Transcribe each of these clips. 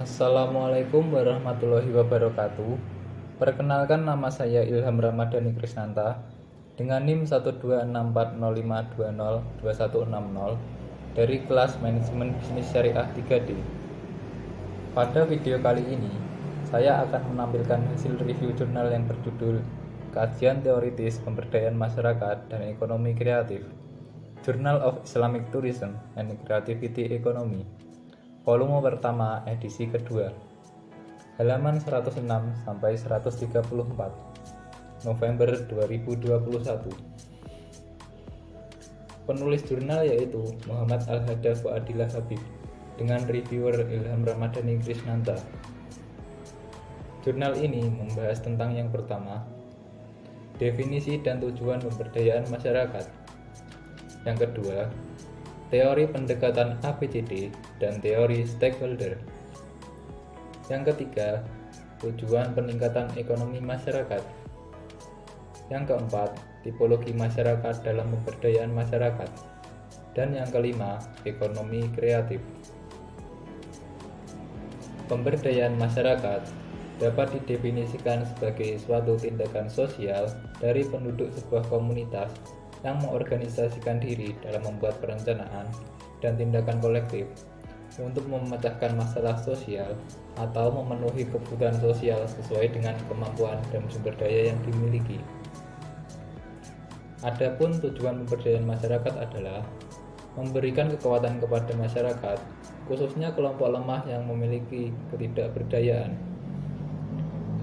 Assalamualaikum warahmatullahi wabarakatuh. Perkenalkan, nama saya Ilham Ramadhani Krisnanta dengan NIM 12640520216 dari kelas Manajemen Bisnis Syariah 3D. Pada video kali ini, saya akan menampilkan hasil review jurnal yang berjudul Kajian Teoritis Pemberdayaan Masyarakat dan Ekonomi Kreatif, Journal of Islamic Tourism and Creativity Economy, volume pertama edisi kedua, halaman 106 sampai 134, November 2021. Penulis jurnal yaitu Muhammad Al-Hada Fuadillah Habib dengan reviewer Ilham Ramadhani Krisnanta. Jurnal ini membahas tentang yang pertama, definisi dan tujuan pemberdayaan masyarakat. Yang kedua, teori pendekatan ABCD dan teori stakeholder. Yang ketiga, tujuan peningkatan ekonomi masyarakat. Yang keempat, tipologi masyarakat dalam pemberdayaan masyarakat. Dan yang kelima, ekonomi kreatif. Pemberdayaan masyarakat dapat didefinisikan sebagai suatu tindakan sosial dari penduduk sebuah komunitas yang mengorganisasikan diri dalam membuat perencanaan dan tindakan kolektif untuk memecahkan masalah sosial atau memenuhi kebutuhan sosial sesuai dengan kemampuan dan sumber daya yang dimiliki. Adapun tujuan pemberdayaan masyarakat adalah memberikan kekuatan kepada masyarakat, khususnya kelompok lemah yang memiliki ketidakberdayaan.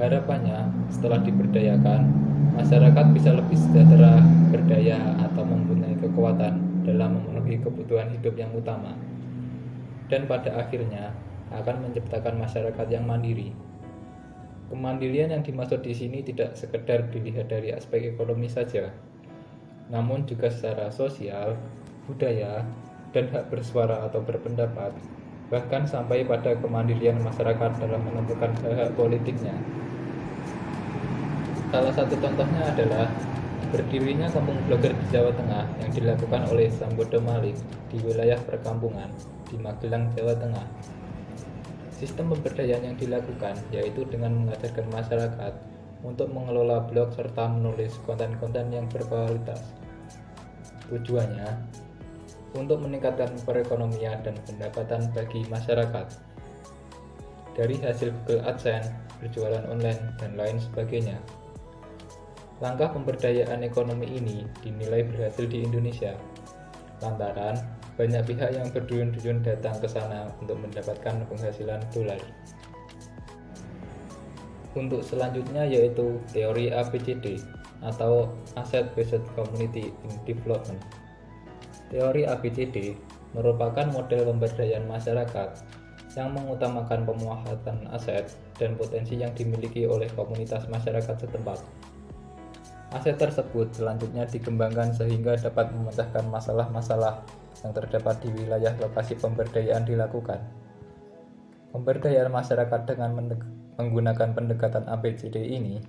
Harapannya, setelah diberdayakan, masyarakat bisa lebih sejahtera, berdaya, atau mempunyai kekuatan dalam memenuhi kebutuhan hidup yang utama. Dan pada akhirnya, akan menciptakan masyarakat yang mandiri. Kemandirian yang dimaksud di sini tidak sekedar dilihat dari aspek ekonomi saja, namun juga secara sosial, budaya, dan hak bersuara atau berpendapat, bahkan sampai pada kemandirian masyarakat dalam menentukan hak-hak politiknya. Salah satu contohnya adalah berdirinya kampung blogger di Jawa Tengah yang dilakukan oleh Sambodo Malik di wilayah perkampungan di Magelang, Jawa Tengah. Sistem pemberdayaan yang dilakukan yaitu dengan mengajarkan masyarakat untuk mengelola blog serta menulis konten-konten yang berkualitas. Tujuannya untuk meningkatkan perekonomian dan pendapatan bagi masyarakat dari hasil Google AdSense, berjualan online, dan lain sebagainya. Langkah pemberdayaan ekonomi ini dinilai berhasil di Indonesia, lantaran banyak pihak yang berduyun-duyun datang ke sana untuk mendapatkan penghasilan dolar. Untuk selanjutnya yaitu teori ABCD atau Asset Based Community Development. Teori ABCD merupakan model pemberdayaan masyarakat yang mengutamakan pemanfaatan aset dan potensi yang dimiliki oleh komunitas masyarakat setempat. Aset tersebut selanjutnya dikembangkan sehingga dapat memecahkan masalah-masalah yang terdapat di wilayah lokasi pemberdayaan dilakukan. Pemberdayaan masyarakat dengan menggunakan pendekatan ABCD ini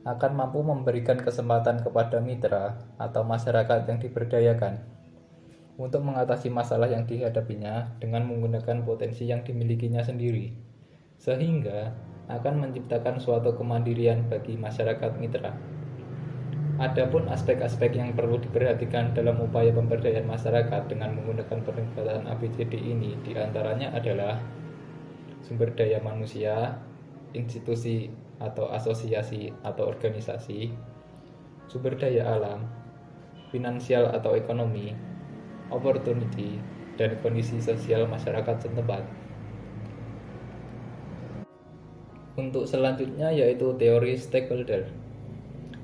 akan mampu memberikan kesempatan kepada mitra atau masyarakat yang diberdayakan untuk mengatasi masalah yang dihadapinya dengan menggunakan potensi yang dimilikinya sendiri, sehingga akan menciptakan suatu kemandirian bagi masyarakat mitra. Adapun aspek-aspek yang perlu diperhatikan dalam upaya pemberdayaan masyarakat dengan menggunakan pendekatan ABCD ini diantaranya adalah sumber daya manusia, institusi atau asosiasi atau organisasi, sumber daya alam, finansial atau ekonomi, opportunity, dan kondisi sosial masyarakat setempat. Untuk selanjutnya yaitu teori stakeholder.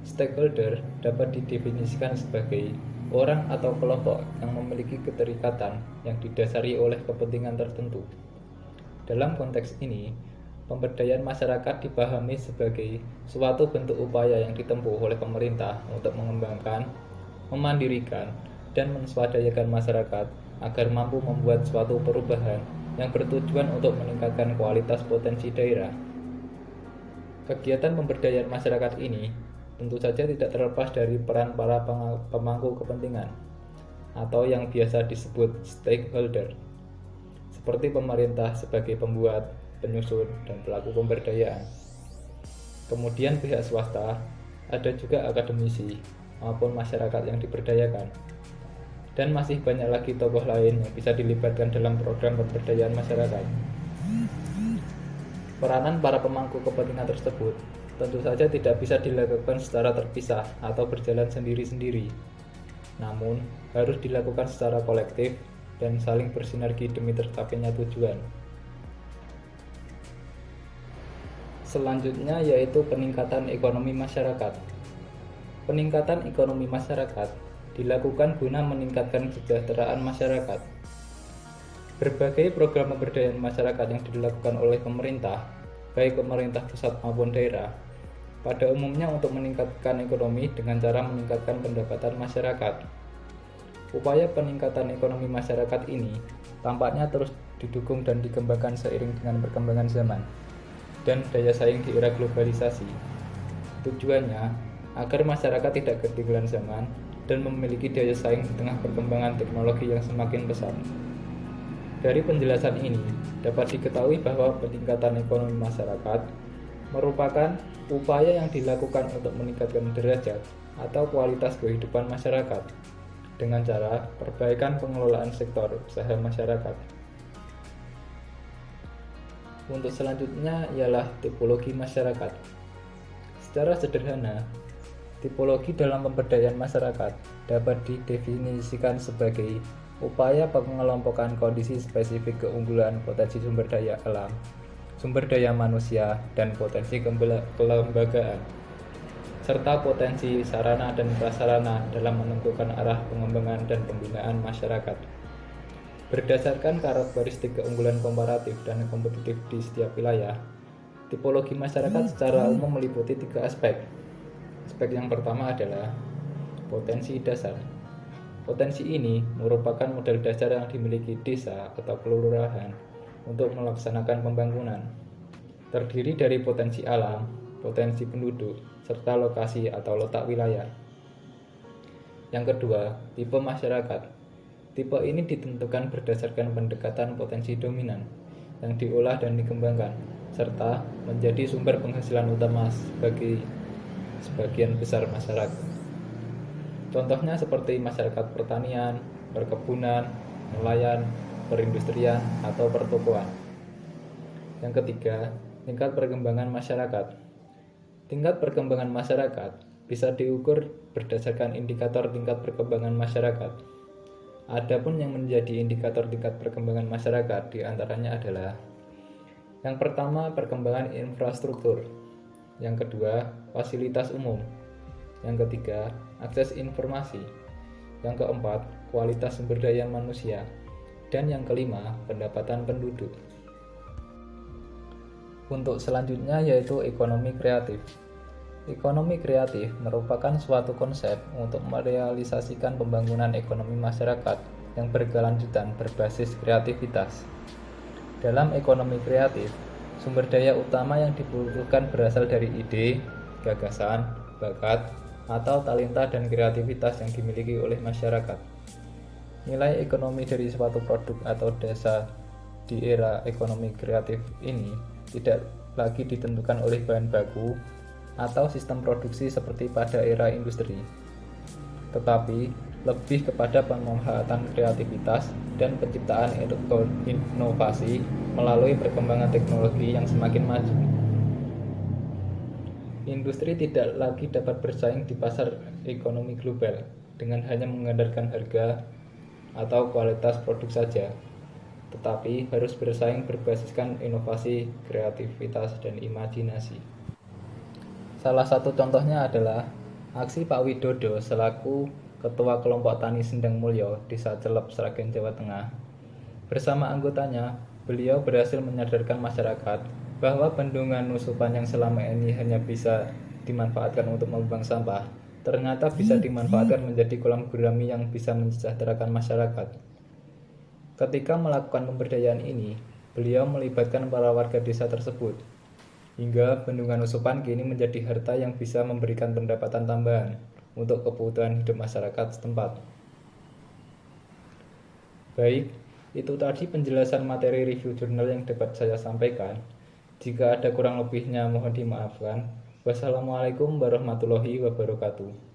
Stakeholder dapat didefinisikan sebagai orang atau kelompok yang memiliki keterikatan yang didasari oleh kepentingan tertentu. Dalam konteks ini, pemberdayaan masyarakat dipahami sebagai suatu bentuk upaya yang ditempuh oleh pemerintah untuk mengembangkan, memandirikan, dan menswadayakan masyarakat agar mampu membuat suatu perubahan yang bertujuan untuk meningkatkan kualitas potensi daerah. Kegiatan pemberdayaan masyarakat ini tentu saja tidak terlepas dari peran para pemangku kepentingan atau yang biasa disebut stakeholder, seperti pemerintah sebagai pembuat, penyusun, dan pelaku pemberdayaan. Kemudian pihak swasta, ada juga akademisi maupun masyarakat yang diberdayakan. Dan masih banyak lagi tokoh lain yang bisa dilibatkan dalam program pemberdayaan masyarakat. Peranan para pemangku kepentingan tersebut tentu saja tidak bisa dilakukan secara terpisah atau berjalan sendiri-sendiri, namun harus dilakukan secara kolektif dan saling bersinergi demi tercapainya tujuan. Selanjutnya yaitu peningkatan ekonomi masyarakat. Peningkatan ekonomi masyarakat dilakukan guna meningkatkan kesejahteraan masyarakat. Berbagai program pemberdayaan masyarakat yang dilakukan oleh pemerintah, baik pemerintah pusat maupun daerah, pada umumnya untuk meningkatkan ekonomi dengan cara meningkatkan pendapatan masyarakat. Upaya peningkatan ekonomi masyarakat ini tampaknya terus didukung dan dikembangkan seiring dengan perkembangan zaman dan daya saing di era globalisasi. Tujuannya agar masyarakat tidak ketinggalan zaman dan memiliki daya saing di tengah perkembangan teknologi yang semakin pesat. Dari penjelasan ini, dapat diketahui bahwa peningkatan ekonomi masyarakat merupakan upaya yang dilakukan untuk meningkatkan derajat atau kualitas kehidupan masyarakat dengan cara perbaikan pengelolaan sektor usaha masyarakat. Untuk selanjutnya ialah tipologi masyarakat. Secara sederhana, tipologi dalam pemberdayaan masyarakat dapat didefinisikan sebagai upaya pengelompokan kondisi spesifik keunggulan potensi sumber daya alam, sumber daya manusia, dan potensi kelembagaan, serta potensi sarana dan prasarana dalam menentukan arah pengembangan dan pembinaan masyarakat. Berdasarkan karakteristik keunggulan komparatif dan kompetitif di setiap wilayah, tipologi masyarakat secara umum meliputi 3 aspek. Aspek yang pertama adalah potensi dasar. Potensi ini merupakan modal dasar yang dimiliki desa atau kelurahan untuk melaksanakan pembangunan. Terdiri dari potensi alam, potensi penduduk, serta lokasi atau letak wilayah. Yang kedua, tipe masyarakat. Tipe ini ditentukan berdasarkan pendekatan potensi dominan yang diolah dan dikembangkan, serta menjadi sumber penghasilan utama bagi sebagian besar masyarakat. Contohnya seperti masyarakat pertanian, perkebunan, nelayan, perindustrian, atau pertokoan. Yang ketiga, tingkat perkembangan masyarakat. Tingkat perkembangan masyarakat bisa diukur berdasarkan indikator tingkat perkembangan masyarakat. Adapun yang menjadi indikator tingkat perkembangan masyarakat diantaranya adalah: yang pertama, perkembangan infrastruktur. Yang kedua, fasilitas umum. Yang ketiga, akses informasi. Yang keempat, kualitas sumber daya manusia. Dan yang kelima, pendapatan penduduk. Untuk selanjutnya yaitu ekonomi kreatif. Ekonomi kreatif merupakan suatu konsep untuk merealisasikan pembangunan ekonomi masyarakat yang berkelanjutan berbasis kreativitas. Dalam ekonomi kreatif, sumber daya utama yang dibutuhkan berasal dari ide, gagasan, bakat, atau talenta dan kreativitas yang dimiliki oleh masyarakat. Nilai ekonomi dari suatu produk atau jasa di era ekonomi kreatif ini tidak lagi ditentukan oleh bahan baku atau sistem produksi seperti pada era industri, tetapi lebih kepada pemanfaatan kreativitas dan penciptaan inovasi melalui perkembangan teknologi yang semakin maju. Industri tidak lagi dapat bersaing di pasar ekonomi global dengan hanya mengandalkan harga atau kualitas produk saja, tetapi harus bersaing berbasiskan inovasi, kreativitas, dan imajinasi. Salah satu contohnya adalah aksi Pak Widodo selaku Ketua Kelompok Tani Sendang Mulyo, Desa Celep, Sragen, Jawa Tengah. Bersama anggotanya, beliau berhasil menyadarkan masyarakat bahwa bendungan Nusupan yang selama ini hanya bisa dimanfaatkan untuk membuang sampah, ternyata bisa dimanfaatkan menjadi kolam gurami yang bisa mensejahterakan masyarakat. Ketika melakukan pemberdayaan ini, beliau melibatkan para warga desa tersebut, hingga bendungan Nusupan kini menjadi harta yang bisa memberikan pendapatan tambahan untuk kebutuhan hidup masyarakat setempat. Baik, Itu tadi penjelasan materi review jurnal yang dapat saya sampaikan. Jika ada kurang lebihnya mohon dimaafkan. Wassalamualaikum warahmatullahi wabarakatuh.